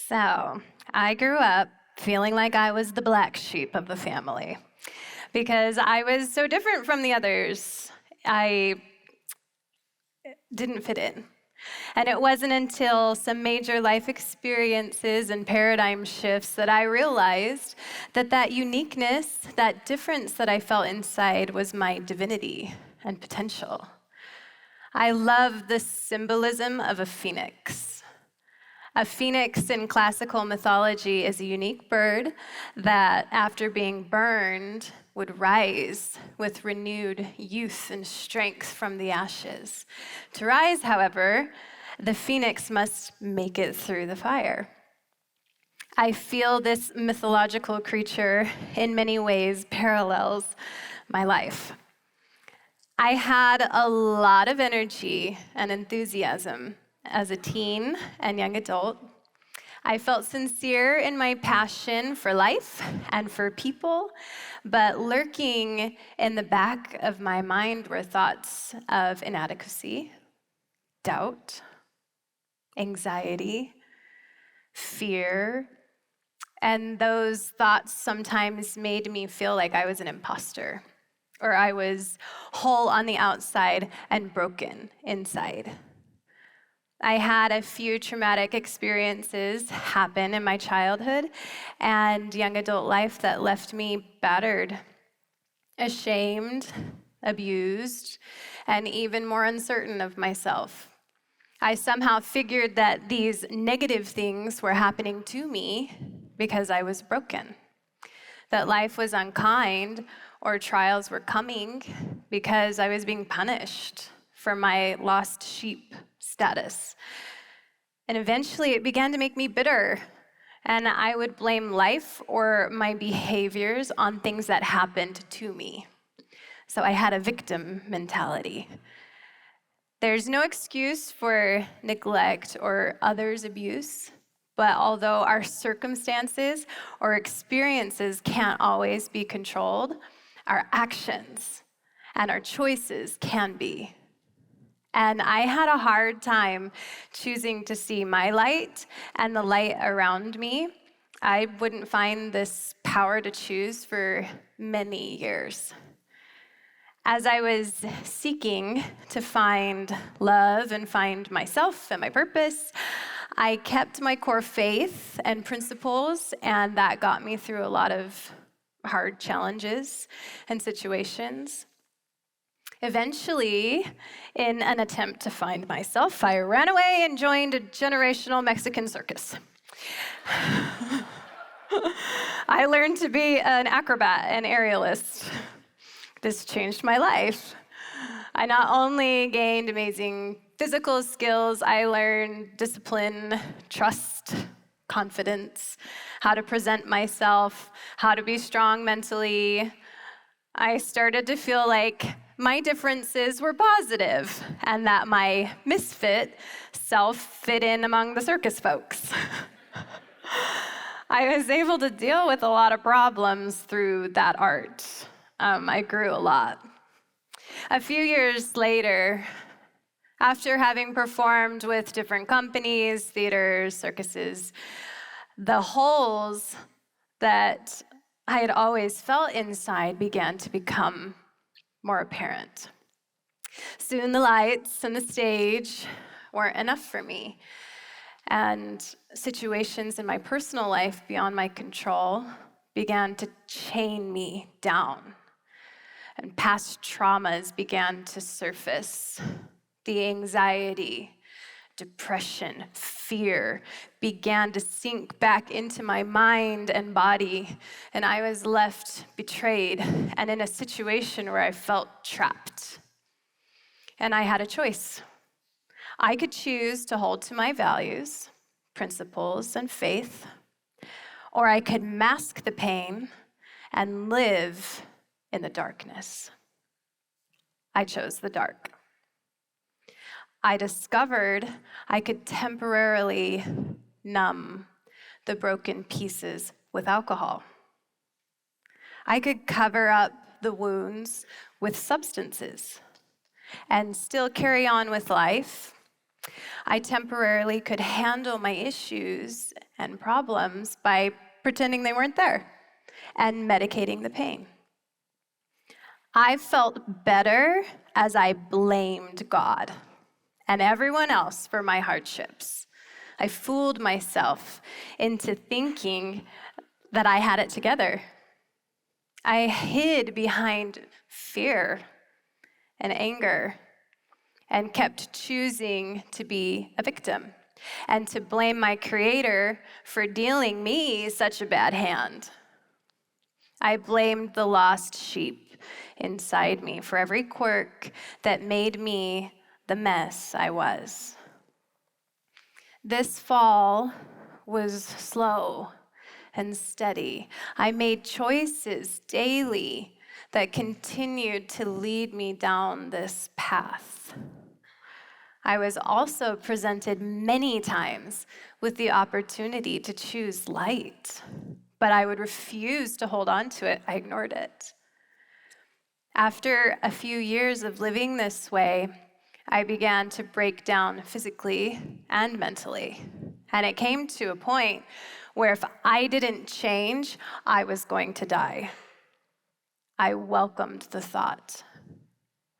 So, I grew up feeling like I was the black sheep of the family because I was so different from the others. I didn't fit in. And it wasn't until some major life experiences and paradigm shifts that I realized that that uniqueness, that difference that I felt inside was my divinity and potential. I love the symbolism of a phoenix. A phoenix in classical mythology is a unique bird that, after being burned, would rise with renewed youth and strength from the ashes. To rise, however, the phoenix must make it through the fire. I feel this mythological creature in many ways parallels my life. I had a lot of energy and enthusiasm as a teen and young adult. I felt sincere in my passion for life and for people, but lurking in the back of my mind were thoughts of inadequacy, doubt, anxiety, fear, and those thoughts sometimes made me feel like I was an imposter, or I was whole on the outside and broken inside. I had a few traumatic experiences happen in my childhood and young adult life that left me battered, ashamed, abused, and even more uncertain of myself. I somehow figured that these negative things were happening to me because I was broken, that life was unkind or trials were coming because I was being punished for my lost sheep status. And eventually it began to make me bitter, and I would blame life or my behaviors on things that happened to me. So I had a victim mentality. There's no excuse for neglect or others' abuse, but although our circumstances or experiences can't always be controlled, our actions and our choices can be. And I had a hard time choosing to see my light and the light around me. I wouldn't find this power to choose for many years. As I was seeking to find love and find myself and my purpose, I kept my core faith and principles, and that got me through a lot of hard challenges and situations. Eventually, in an attempt to find myself, I ran away and joined a generational Mexican circus. I learned to be an acrobat and aerialist. This changed my life. I not only gained amazing physical skills, I learned discipline, trust, confidence, how to present myself, how to be strong mentally. I started to feel like my differences were positive and that my misfit self fit in among the circus folks. I was able to deal with a lot of problems through that art. I grew a lot. A few years later, after having performed with different companies, theaters, circuses, the holes that I had always felt inside began to become more apparent. Soon the lights and the stage weren't enough for me, and situations in my personal life beyond my control began to chain me down, and past traumas began to surface. The anxiety, depression, fear began to sink back into my mind and body, and I was left betrayed and in a situation where I felt trapped. And I had a choice. I could choose to hold to my values, principles, and faith, or I could mask the pain and live in the darkness. I chose the dark. I discovered I could temporarily numb the broken pieces with alcohol. I could cover up the wounds with substances and still carry on with life. I temporarily could handle my issues and problems by pretending they weren't there and medicating the pain. I felt better as I blamed God and everyone else for my hardships. I fooled myself into thinking that I had it together. I hid behind fear and anger and kept choosing to be a victim and to blame my Creator for dealing me such a bad hand. I blamed the lost sheep inside me for every quirk that made me the mess I was. This fall was slow and steady. I made choices daily that continued to lead me down this path. I was also presented many times with the opportunity to choose light, but I would refuse to hold on to it. I ignored it. After a few years of living this way, I began to break down physically and mentally. And it came to a point where if I didn't change, I was going to die. I welcomed the thought.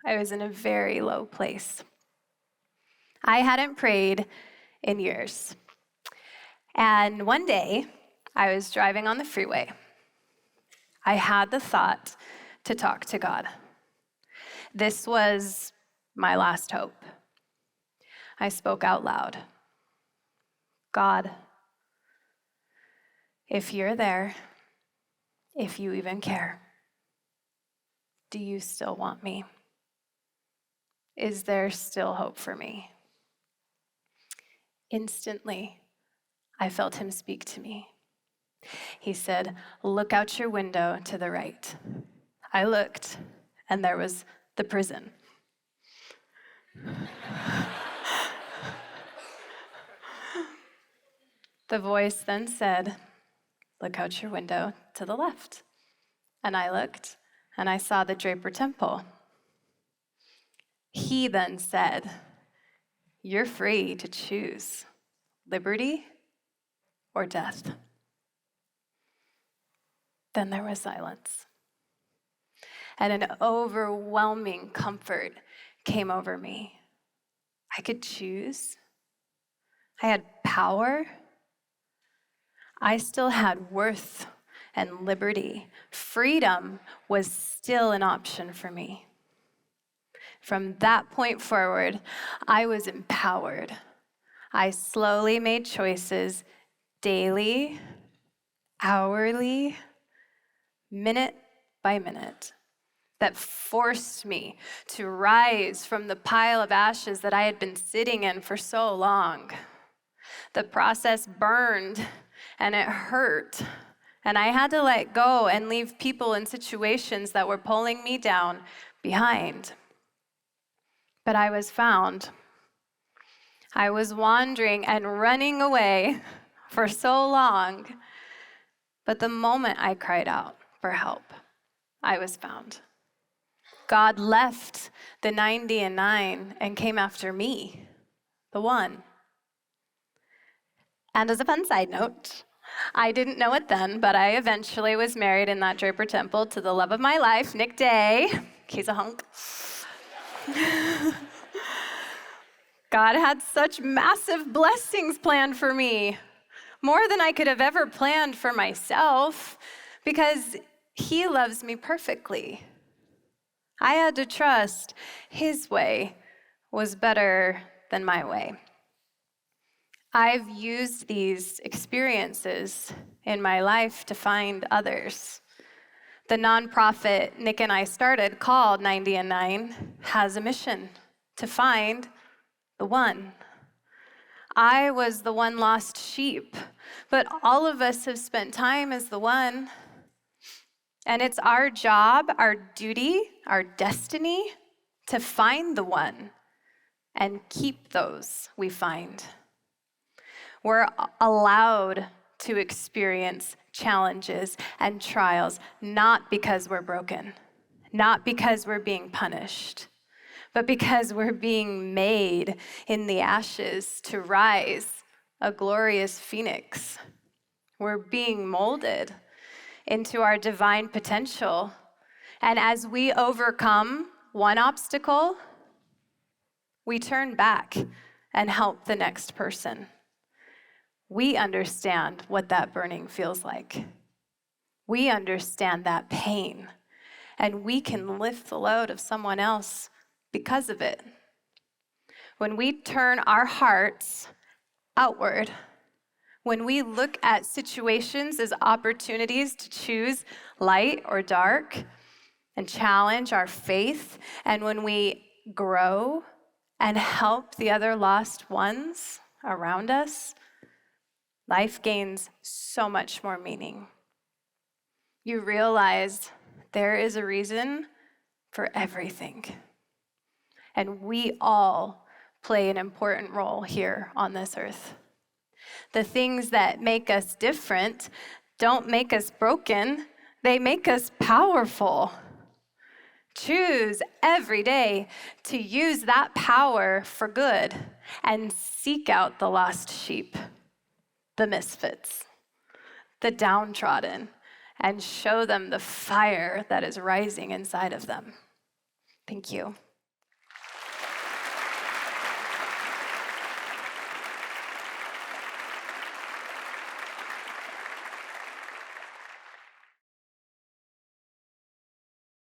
I was in a very low place. I hadn't prayed in years. And one day, I was driving on the freeway. I had the thought to talk to God. This was my last hope. I spoke out loud. God, if you're there, if you even care, do you still want me? Is there still hope for me? Instantly, I felt him speak to me. He said, "Look out your window to the right." I looked, and there was the prison. The voice then said, "Look out your window to the left." And I looked, and I saw the Draper Temple. He then said, "You're free to choose liberty or death." Then there was silence. And an overwhelming comfort came over me. I could choose. I had power. I still had worth and liberty. Freedom was still an option for me. From that point forward, I was empowered. I slowly made choices daily, hourly, minute by minute that forced me to rise from the pile of ashes that I had been sitting in for so long. The process burned and it hurt. And I had to let go and leave people and situations that were pulling me down behind. But I was found. I was wandering and running away for so long. But the moment I cried out for help, I was found. God left the 90 and 9 and came after me, the one. And as a fun side note, I didn't know it then, but I eventually was married in that Draper Temple to the love of my life, Nick Day. He's a hunk. God had such massive blessings planned for me, more than I could have ever planned for myself, because he loves me perfectly. I had to trust his way was better than my way. I've used these experiences in my life to find others. The nonprofit Nick and I started, called 90 and 9, has a mission to find the one. I was the one lost sheep, but all of us have spent time as the one. And it's our job, our duty, our destiny to find the one and keep those we find. We're allowed to experience challenges and trials, not because we're broken, not because we're being punished, but because we're being made in the ashes to rise a glorious phoenix. We're being molded into our divine potential. And as we overcome one obstacle, we turn back and help the next person. We understand what that burning feels like. We understand that pain, and we can lift the load of someone else because of it. When we turn our hearts outward, when we look at situations as opportunities to choose light or dark and challenge our faith, and when we grow and help the other lost ones around us, life gains so much more meaning. You realize there is a reason for everything. And we all play an important role here on this earth. The things that make us different don't make us broken, they make us powerful. Choose every day to use that power for good and seek out the lost sheep, the misfits, the downtrodden, and show them the fire that is rising inside of them. Thank you.